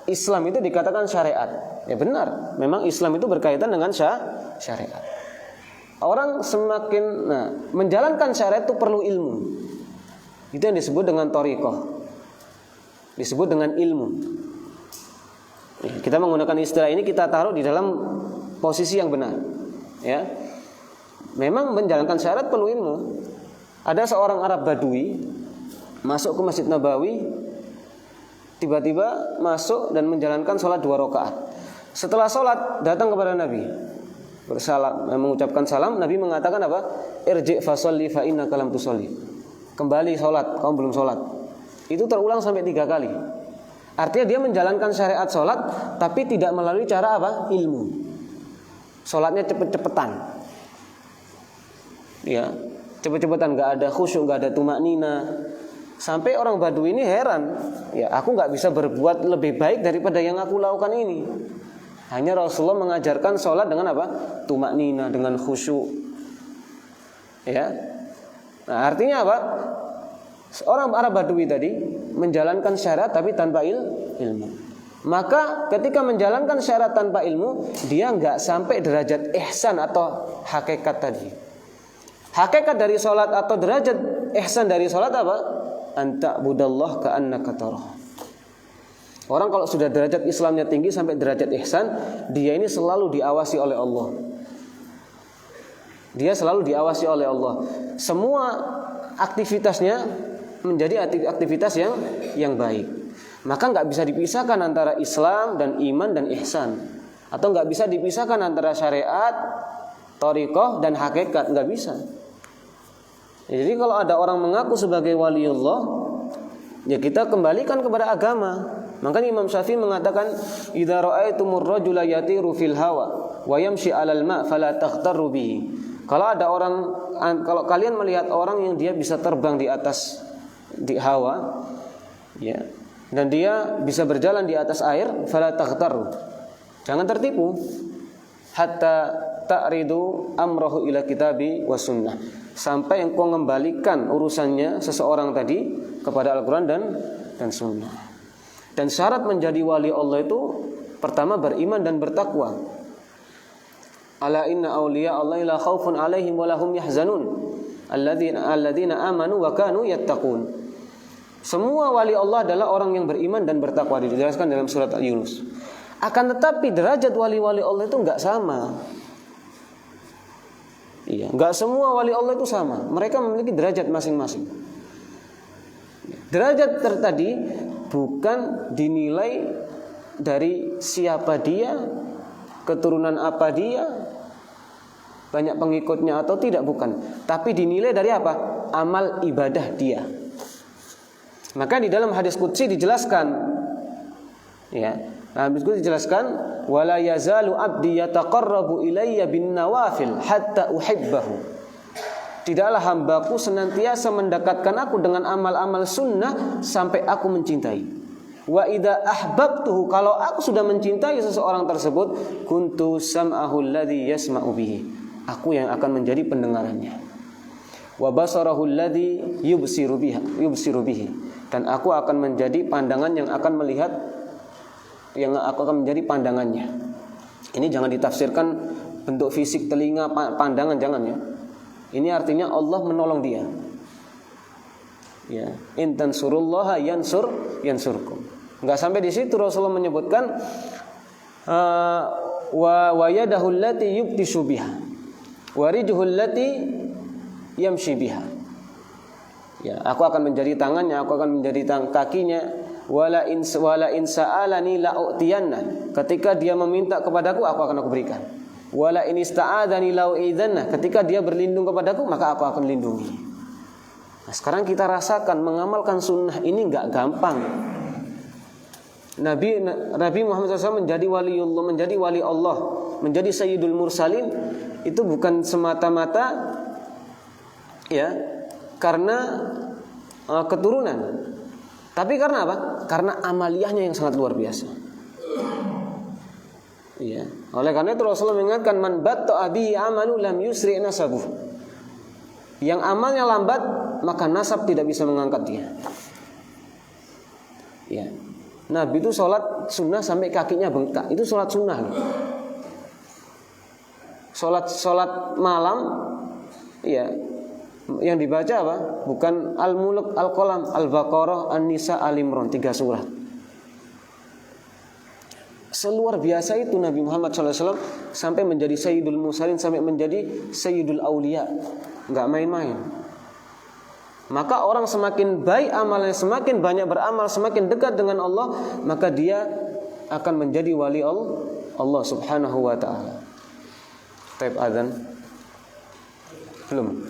Islam itu dikatakan syariat. Ya benar, memang Islam itu berkaitan dengan syariat. Orang semakin menjalankan syariat itu perlu ilmu. Itu yang disebut dengan thariqah. Disebut dengan ilmu. Kita menggunakan istilah ini, kita taruh di dalam posisi yang benar. Ya, memang menjalankan syariat perlu ilmu. Ada seorang Arab Badui masuk ke Masjid Nabawi, tiba-tiba masuk dan menjalankan sholat 2 rakaat. Setelah sholat datang kepada Nabi, bersalam, mengucapkan salam. Nabi mengatakan apa? Irji' fasolli fa innaka lam tusolli. Kembali sholat, kamu belum sholat. Itu terulang sampai 3 kali. Artinya dia menjalankan syariat sholat, tapi tidak melalui cara ilmu. Sholatnya cepet-cepetan. Ya, cepet-cepetan, nggak ada khusyuk, nggak ada tumaknina. Sampai orang Badui ini heran. Ya, aku nggak bisa berbuat lebih baik daripada yang aku lakukan ini. Hanya Rasulullah mengajarkan sholat dengan tumaknina, dengan khusyuk. Ya, nah artinya apa? Orang Arab Badui tadi menjalankan syariat tapi tanpa ilmu. Maka ketika menjalankan syariat tanpa ilmu, dia enggak sampai derajat ihsan atau hakikat tadi. Hakikat dari sholat atau derajat ihsan dari sholat apa? Anta budallah ka'annaka tarah. Orang kalau sudah derajat Islamnya tinggi sampai derajat ihsan, dia ini selalu diawasi oleh Allah. Dia selalu diawasi oleh Allah. Semua aktivitasnya menjadi aktivitas yang baik. Maka nggak bisa dipisahkan antara Islam dan iman dan ihsan, atau nggak bisa dipisahkan antara syariat, thariqah dan hakikat, nggak bisa. Jadi kalau ada orang mengaku sebagai waliullah, ya kita kembalikan kepada agama. Makanya Imam Syafi'i mengatakan, idza ra'aitumur rajula yatiru fil hawa wa yamshi 'alal ma' fala taghtarru bihi. Kalau kalian melihat orang yang dia bisa terbang di atas hawa, ya, dan dia bisa berjalan di atas air, fala taghtarru. Jangan tertipu. Hatta ta'ridu amrahu ila kitabi was sunnah. Sampai engkau mengembalikan urusannya seseorang tadi kepada Al-Qur'an dan sunnah. Dan syarat menjadi wali Allah itu Pertama, beriman dan bertakwa. Ala inna awliya Allah la khaufun alaihim wa lahum yahzanun alladzina amanu wa kanu yattaqun. Semua wali Allah adalah orang yang beriman dan bertakwa, dijelaskan dalam surat Yunus. Akan tetapi derajat wali-wali Allah itu enggak sama. Iya, enggak semua wali Allah itu sama. Mereka memiliki derajat masing-masing. Derajat tadi bukan dinilai dari siapa dia, keturunan apa dia, banyak pengikutnya atau tidak, bukan. Tapi dinilai dari apa? Amal ibadah dia. Maka di dalam hadis qudsi dijelaskan, ya, dalam hadis qudsi dijelaskan, wala yazalu abdi yataqarrabu ilayya bin nawafil hatta uhibbahu. Tidaklah hambaku senantiasa mendekatkan aku dengan amal-amal sunnah sampai aku mencintai. Wa idza ahbabtuhu, kalau aku sudah mencintai seseorang tersebut, kuntu sam'ahu alladhi yasma'u bihi, aku yang akan menjadi pendengarannya. Wa basarahu alladhi yubsiru bihi, dan aku akan menjadi pandangan yang akan melihat, yang aku akan menjadi pandangannya. Ini jangan ditafsirkan bentuk fisik telinga, pandangan, jangan ya. Ini artinya Allah menolong dia. Ya, in tansurullaha yansurkum. Enggak sampai di situ, Rasulullah menyebutkan wa yadahu allati yubtishu biha wa rijluhu allati yamshi biha. Ya, aku akan menjadi tangannya, aku akan menjadi kakinya. Wala in sa'alani la'utiyanna. Ketika dia meminta kepadaku, aku akan berikan. Wala in ista'adzani la'u'idzanna. Ketika dia berlindung kepadaku, maka aku akan lindungi. Nah, sekarang kita rasakan mengamalkan sunnah ini enggak gampang. Nabi Muhammad SAW menjadi waliullah, menjadi wali Allah, menjadi sayyidul mursalin, itu bukan semata-mata ya karena keturunan, tapi karena apa? Karena amaliyahnya yang sangat luar biasa. Ya. Oleh karena itu Rasulullah mengingatkan, man batta'a bihi amalu lam yusri nasabuh. Yang amalnya lambat, maka nasab tidak bisa mengangkat dia. Ya. Nabi itu sholat sunnah sampai kakinya bengkak. Itu sholat sunnah. Sholat malam, ya, yang dibaca apa? Bukan Al-Mulk, Al-Qalam, Al-Baqarah, An-Nisa, Al-Imran, 3 surat. Seluar biasa itu Nabi Muhammad SAW sampai menjadi Sayyidul Mursalin, sampai menjadi Sayyidul Aulia. Enggak main-main. Maka orang semakin baik amalnya, semakin banyak beramal, semakin dekat dengan Allah, maka dia akan menjadi wali Allah Subhanahu wa ta'ala. Taib azan. Belum.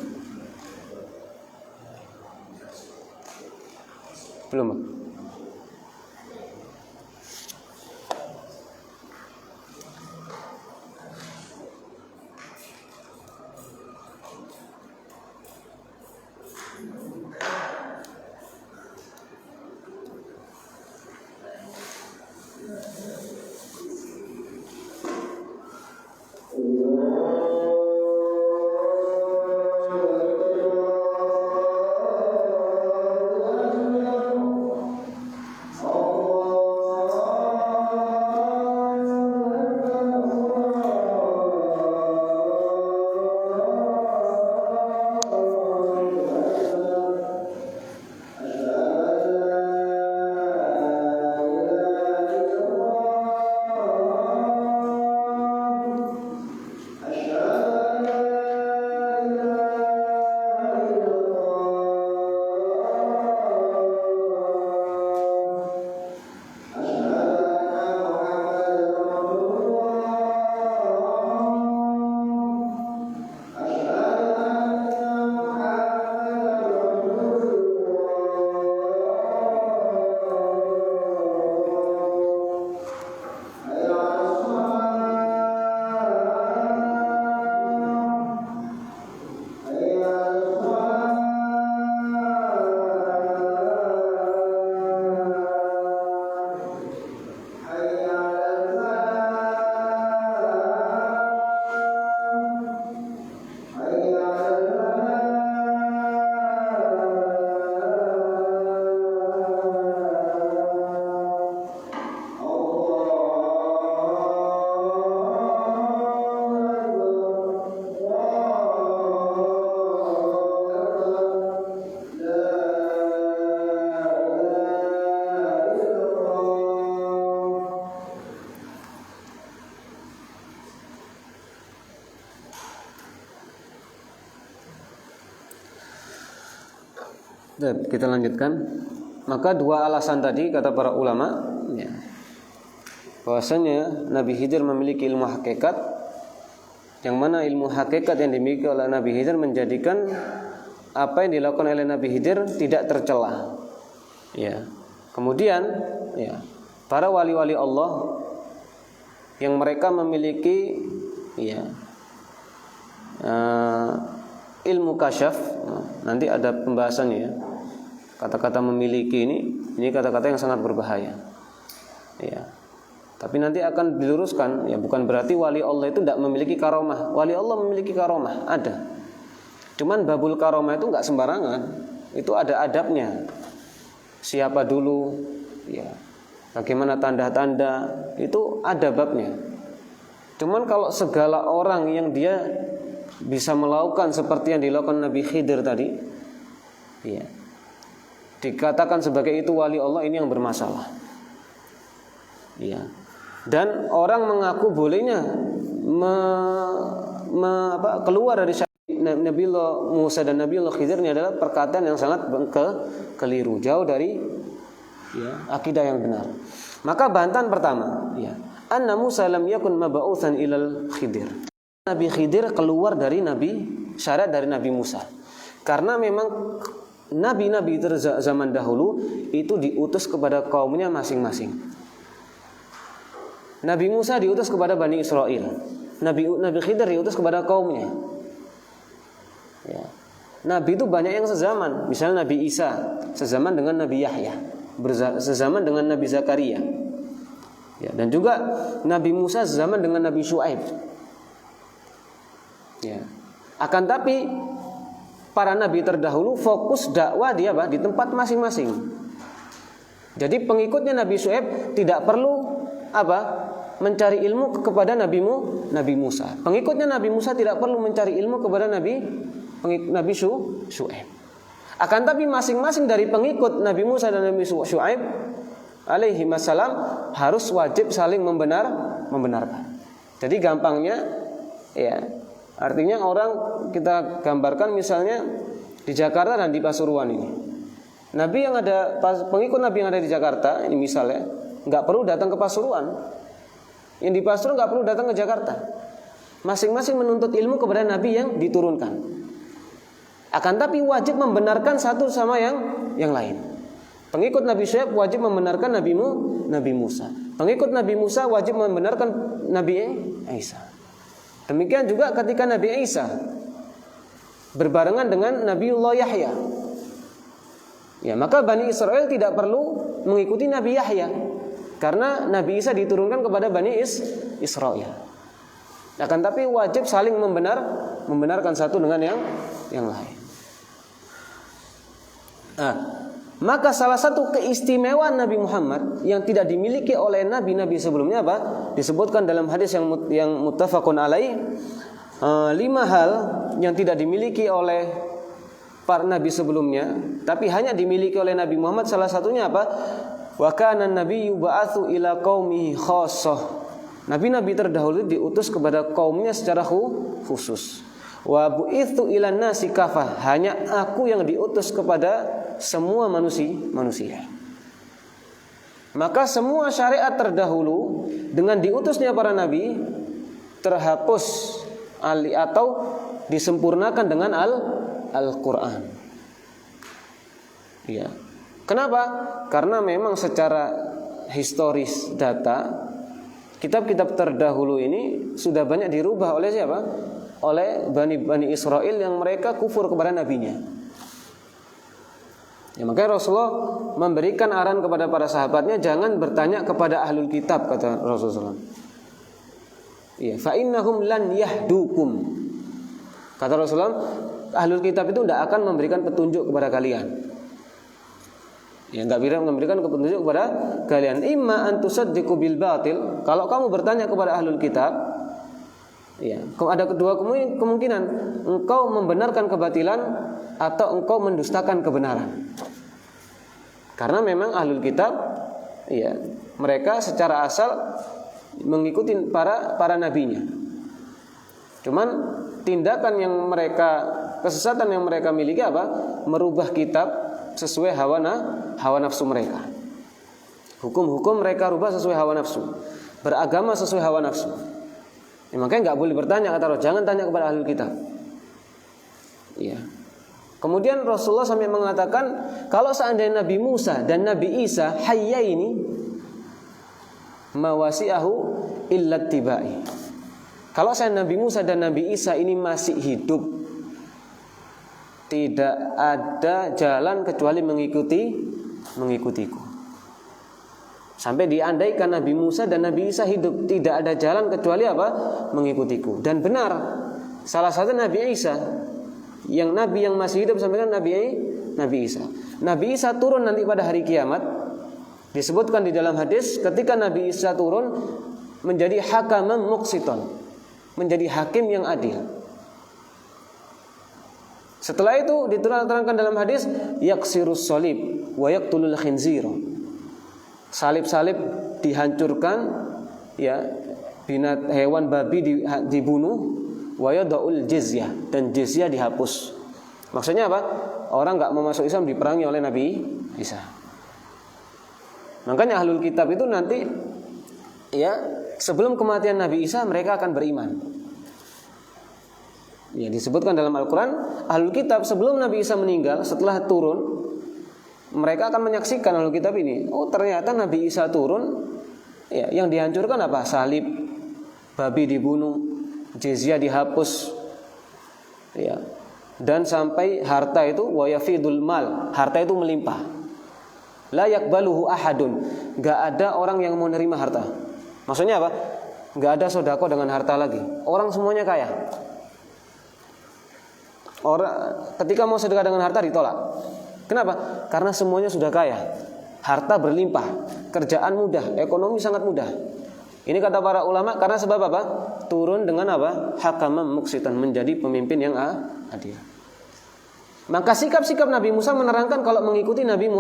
Kita lanjutkan. Maka dua alasan tadi kata para ulama, ya, bahwasanya Nabi Khidir memiliki ilmu hakikat, yang mana ilmu hakikat yang dimiliki oleh Nabi Khidir menjadikan apa yang dilakukan oleh Nabi Khidir tidak tercela. Ya. Kemudian, ya, para wali-wali Allah yang mereka memiliki, ya, ilmu kasyaf, nanti ada pembahasannya, ya. Kata-kata memiliki ini kata-kata yang sangat berbahaya. Ya. Tapi nanti akan diluruskan, ya, bukan berarti wali Allah itu tidak memiliki karomah. Wali Allah memiliki karomah, ada. Cuman babul karomah itu enggak sembarangan. Itu ada adabnya. Siapa dulu, ya. Bagaimana tanda-tanda, itu ada babnya. Cuman kalau segala orang yang dia bisa melakukan seperti yang dilakukan Nabi Khidir tadi, ya, dikatakan sebagai itu wali Allah, ini yang bermasalah. Ya. Dan orang mengaku bolehnya keluar dari Nabiullah Musa dan Nabiullah Khidir ini adalah perkataan yang sangat keliru, jauh dari, ya, akidah yang benar. Maka bantahan pertama, ya, anna Musa lam yakun mab'utsan ilal Khidir. Nabi Khidir keluar dari syariat dari Nabi Musa. Karena memang nabi-nabi zaman dahulu itu diutus kepada kaumnya masing-masing. Nabi Musa diutus kepada Bani Israel. Nabi Khidir diutus kepada kaumnya. Ya. Nabi itu banyak yang sezaman. Misalnya Nabi Isa sezaman dengan Nabi Yahya, sezaman dengan Nabi Zakaria. Ya, dan juga Nabi Musa sezaman dengan Nabi Syuaib. Ya. Akan tapi para nabi terdahulu fokus dakwah dia di tempat masing-masing. Jadi pengikutnya Nabi Syuaib tidak perlu mencari ilmu kepada Nabi Musa. Pengikutnya Nabi Musa tidak perlu mencari ilmu kepada Nabi Syuaib. Akan tapi masing-masing dari pengikut Nabi Musa dan Nabi Syuaib alaihi wassalam harus wajib saling membenarkan. Jadi gampangnya, ya, artinya orang kita gambarkan misalnya di Jakarta dan di Pasuruan ini. Pengikut Nabi yang ada di Jakarta ini misalnya nggak perlu datang ke Pasuruan. Yang di Pasuruan nggak perlu datang ke Jakarta. Masing-masing menuntut ilmu kepada Nabi yang diturunkan. Akan tapi wajib membenarkan satu sama yang lain. Pengikut Nabi Syuaib wajib membenarkan Nabi Musa. Pengikut Nabi Musa wajib membenarkan Nabi Isa. Demikian juga ketika Nabi Isa berbarengan dengan Nabiullah Yahya. Ya, maka Bani Israel tidak perlu mengikuti Nabi Yahya karena Nabi Isa diturunkan kepada Bani Israel. Akan tapi wajib saling membenarkan satu dengan yang lain. Maka salah satu keistimewaan Nabi Muhammad yang tidak dimiliki oleh nabi-nabi sebelumnya disebutkan dalam hadis yang muttafaqun alaih, 5 hal yang tidak dimiliki oleh para nabi sebelumnya tapi hanya dimiliki oleh Nabi Muhammad. Salah satunya wa kana an-nabiyyu ba'atsu ila qaumihi khassah. Nabi-nabi terdahulu diutus kepada kaumnya secara khusus. Wa bu'itsu ilan nasi kafah. Hanya aku yang diutus kepada semua manusia. Maka semua syariat terdahulu dengan diutusnya para nabi terhapus atau disempurnakan dengan Al-Quran. Ya. Kenapa? Karena memang secara historis data kitab-kitab terdahulu ini sudah banyak dirubah oleh siapa? Oleh Bani Israel yang mereka kufur kepada nabinya. Ya, makanya Rasulullah memberikan arahan kepada para sahabatnya, jangan bertanya kepada ahlul kitab, kata Rasulullah. Ya, fa innahum lan yahdukum. Kata Rasulullah, ahlul kitab itu tidak akan memberikan petunjuk kepada kalian. Ya, enggak bisa memberikan petunjuk kepada kalian. Imma an tusaddiqu bil batil. Kalau kamu bertanya kepada ahlul kitab, ya, ada kedua kemungkinan. Engkau membenarkan kebatilan atau engkau mendustakan kebenaran. Karena memang ahlul kitab, ya, mereka secara asal mengikuti para nabinya. Cuman tindakan yang mereka, kesesatan yang mereka miliki merubah kitab sesuai hawa nafsu mereka. Hukum-hukum mereka rubah sesuai hawa nafsu. Beragama sesuai hawa nafsu. Ya, makanya nggak boleh bertanya, kata Rasul, jangan tanya kepada ahlul kitab. Ya. Kemudian Rasulullah sampai mengatakan, kalau seandainya Nabi Musa dan Nabi Isa hayyaini mawasi'ahu illa tibai. Kalau seandainya Nabi Musa dan Nabi Isa ini masih hidup, tidak ada jalan kecuali mengikutiku. Sampai diandaikan Nabi Musa dan Nabi Isa hidup, tidak ada jalan kecuali apa? Mengikutiku. Dan benar, salah satu Nabi Isa, yang Nabi yang masih hidup sampai kan Nabi Isa. Nabi Isa turun nanti pada hari kiamat. Disebutkan di dalam hadis, ketika Nabi Isa turun menjadi hakaman muqsiton, menjadi hakim yang adil. Setelah itu diterangkan dalam hadis, yaksirus salib wa yaqtulul khinzir. Salib-salib dihancurkan, ya, hewan babi dibunuh, wa yadaul jizyah, dan jizyah dihapus. Maksudnya apa? Orang enggak mau masuk Islam diperangi oleh Nabi Isa. Makanya ahlul kitab itu nanti, ya, sebelum kematian Nabi Isa mereka akan beriman. Ya, disebutkan dalam Al-Quran, ahlul kitab sebelum Nabi Isa meninggal, setelah turun, mereka akan menyaksikan ahlul kitab ini. Oh, ternyata Nabi Isa turun, ya, yang dihancurkan apa? Salib, babi dibunuh, jizyah dihapus, ya, dan sampai harta itu wa yafidul mal, harta itu melimpah. La yakbaluhu ahadun, enggak ada orang yang mau nerima harta. Maksudnya apa? Enggak ada sedekah dengan harta lagi. Orang semuanya kaya. Orang ketika mau sedekah dengan harta ditolak. Kenapa? Karena semuanya sudah kaya. Harta berlimpah, kerjaan mudah, ekonomi sangat mudah. Ini kata para ulama karena sebab apa? Turun dengan apa? Hakaman muqsitan, menjadi pemimpin yang adil. Maka sikap-sikap Nabi Musa menerangkan kalau mengikuti Nabi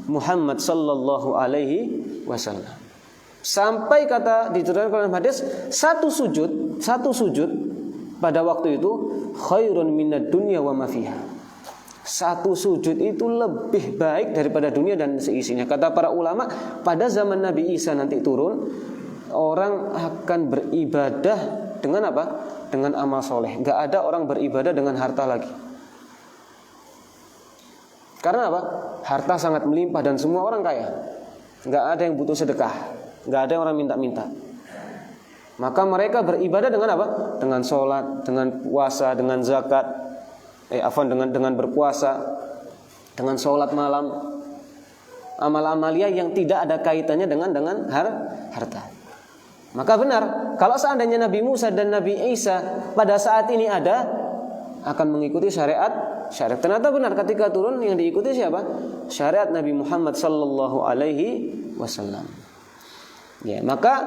Muhammad sallallahu alaihi wasallam. Sampai kata diterangkan dalam hadis, satu sujud pada waktu itu khairun minad dunya wa ma fiha. Satu sujud itu lebih baik daripada dunia dan seisinya. Kata para ulama, pada zaman Nabi Isa nanti turun, orang akan beribadah dengan apa? Dengan amal soleh. Gak ada orang beribadah dengan harta lagi. Karena apa? Harta sangat melimpah dan semua orang kaya. Gak ada yang butuh sedekah, gak ada yang orang minta-minta. Maka mereka beribadah dengan apa? Dengan sholat, dengan puasa, dengan zakat, dengan berpuasa, dengan sholat malam, amal-amalia yang tidak ada kaitannya dengan harta. Maka benar, kalau seandainya Nabi Musa dan Nabi Isa pada saat ini ada, akan mengikuti syariat. Ternyata benar ketika turun yang diikuti siapa? Syariat Nabi Muhammad sallallahu alaihi wasallam. Ya, maka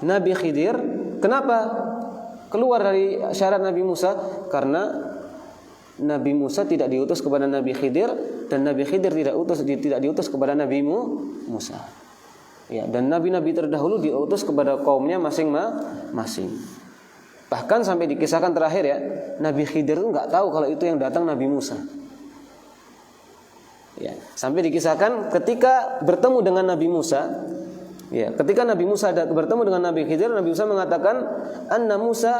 Nabi Khidir kenapa keluar dari syariat Nabi Musa? Karena Nabi Musa tidak diutus kepada Nabi Khidir dan Nabi Khidir tidak diutus kepada Nabi Musa. Ya, dan nabi-nabi terdahulu diutus kepada kaumnya masing-masing. Bahkan sampai dikisahkan terakhir, ya, Nabi Khidir itu enggak tahu kalau itu yang datang Nabi Musa. Ya, sampai dikisahkan ketika bertemu dengan Nabi Musa, ya, ketika Nabi Musa bertemu dengan Nabi Khidir, Nabi Musa mengatakan, "Anna Musa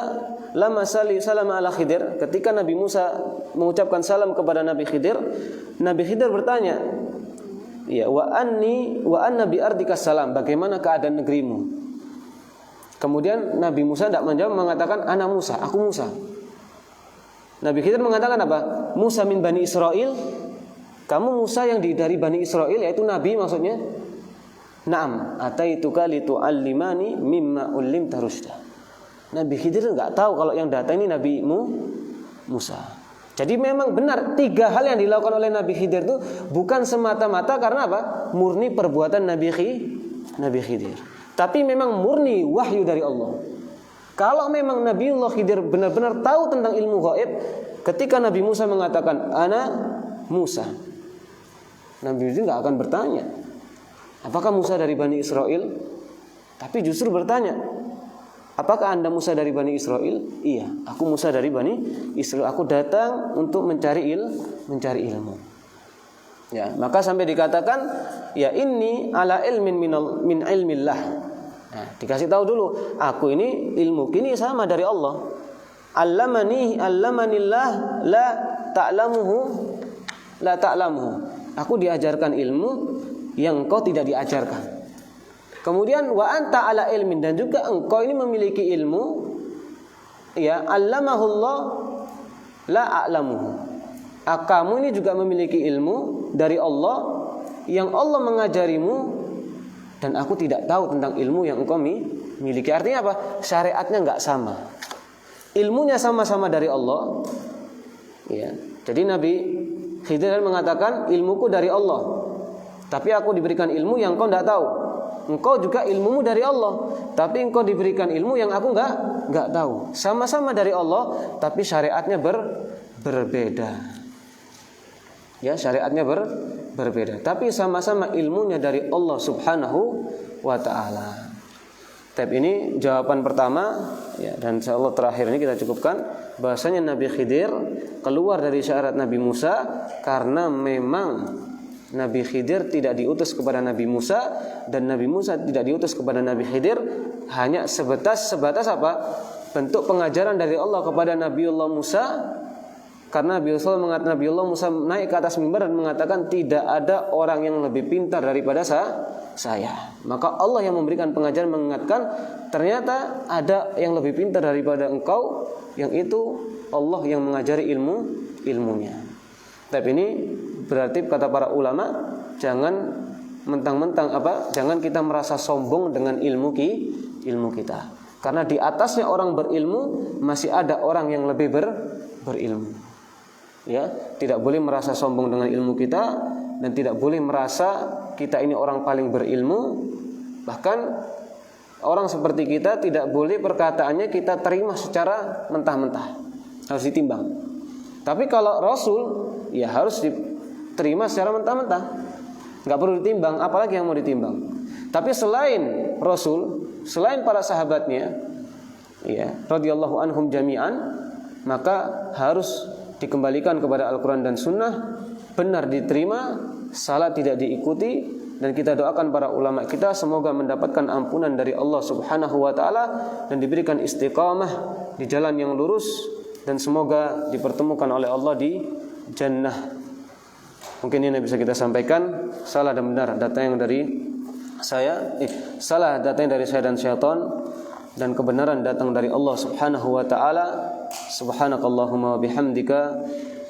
lama salama ala Khidir." Ketika Nabi Musa mengucapkan salam kepada Nabi Khidir, Nabi Khidir bertanya, ya, wa anna bi ardika salam, bagaimana keadaan negerimu? Kemudian Nabi Musa tidak menjawab, mengatakan, "Ana Musa, aku Musa." Nabi Khidir mengatakan apa? "Musa min Bani Israel." Kamu Musa yang dari Bani Israel, yaitu Nabi maksudnya. "Na'am, ataituka litu'allimani mimma ullimta rusyda." Nabi Khidir enggak tahu kalau yang datang ini Nabi Musa. Jadi memang benar 3 hal yang dilakukan oleh Nabi Khidir itu bukan semata-mata karena apa? Murni perbuatan Nabi Khidir. Tapi memang murni wahyu dari Allah. Kalau memang Nabiullah Khidir benar-benar tahu tentang ilmu gaib, ketika Nabi Musa mengatakan, "Ana Musa," Nabi Khidir enggak akan bertanya, "Apakah Musa dari Bani Israel?" Tapi justru bertanya, "Apakah Anda Musa dari Bani Israel?" "Iya, aku Musa dari Bani Israel. Aku datang untuk mencari ilmu." Ya, maka sampai dikatakan ya inni ala ilmin min ilmillah. Nah, dikasih tahu dulu, aku ini ilmu kini sama dari Allah. Allamanillah la ta'lamuhu. Aku diajarkan ilmu yang engkau tidak diajarkan. Kemudian wa anta ala ilmin, dan juga engkau ini memiliki ilmu ya allamahullah la a'lamuhu. Kamu ini juga memiliki ilmu dari Allah yang Allah mengajarimu dan aku tidak tahu tentang ilmu yang engkau miliki. Artinya apa? Syariatnya enggak sama. Ilmunya sama-sama dari Allah. Ya. Jadi Nabi Khidir mengatakan ilmuku dari Allah. Tapi aku diberikan ilmu yang engkau enggak tahu. Engkau juga ilmumu dari Allah, tapi engkau diberikan ilmu yang aku enggak tahu. Sama-sama dari Allah, tapi syariatnya berbeda. Ya, syariatnya berbeda, tapi sama-sama ilmunya dari Allah Subhanahu wa taala. Tapi ini jawaban pertama ya, dan insyaallah terakhir ini kita cukupkan bahasanya Nabi Khidir keluar dari syariat Nabi Musa karena memang Nabi Khidir tidak diutus kepada Nabi Musa dan Nabi Musa tidak diutus kepada Nabi Khidir, hanya sebatas apa? Bentuk pengajaran dari Allah kepada Nabiullah Musa. Karena Nabiullah Musa naik ke atas mimbar dan mengatakan tidak ada orang yang lebih pintar daripada saya. Maka Allah yang memberikan pengajaran mengingatkan ternyata ada yang lebih pintar daripada engkau, yang itu Allah yang mengajari ilmunya. Tapi ini berarti kata para ulama jangan mentang-mentang jangan kita merasa sombong dengan ilmu kita. Karena di atasnya orang berilmu masih ada orang yang lebih berilmu. Ya, tidak boleh merasa sombong dengan ilmu kita dan tidak boleh merasa kita ini orang paling berilmu. Bahkan orang seperti kita tidak boleh perkataannya kita terima secara mentah-mentah, harus ditimbang. Tapi kalau Rasul ya harus diterima secara mentah-mentah, nggak perlu ditimbang, apalagi yang mau ditimbang. Tapi selain Rasul, selain para sahabatnya, ya radhiyallahu anhum jami'an, maka harus dikembalikan kepada Al-Quran dan Sunnah, benar diterima, salah tidak diikuti, dan kita doakan para ulama kita semoga mendapatkan ampunan dari Allah Subhanahu wa taala dan diberikan istiqamah di jalan yang lurus dan semoga dipertemukan oleh Allah di jannah. Mungkin ini bisa kita sampaikan. Salah dan benar datang dari saya, salah datang dari saya dan syaitan, dan kebenaran datang dari Allah Subhanahu wa taala. Subhanakallahumma wa bihamdika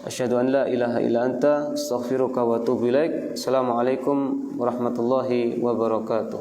asyhadu an la ilaha illa anta astaghfiruka wa atubu ilaik. Assalamualaikum warahmatullahi wabarakatuh.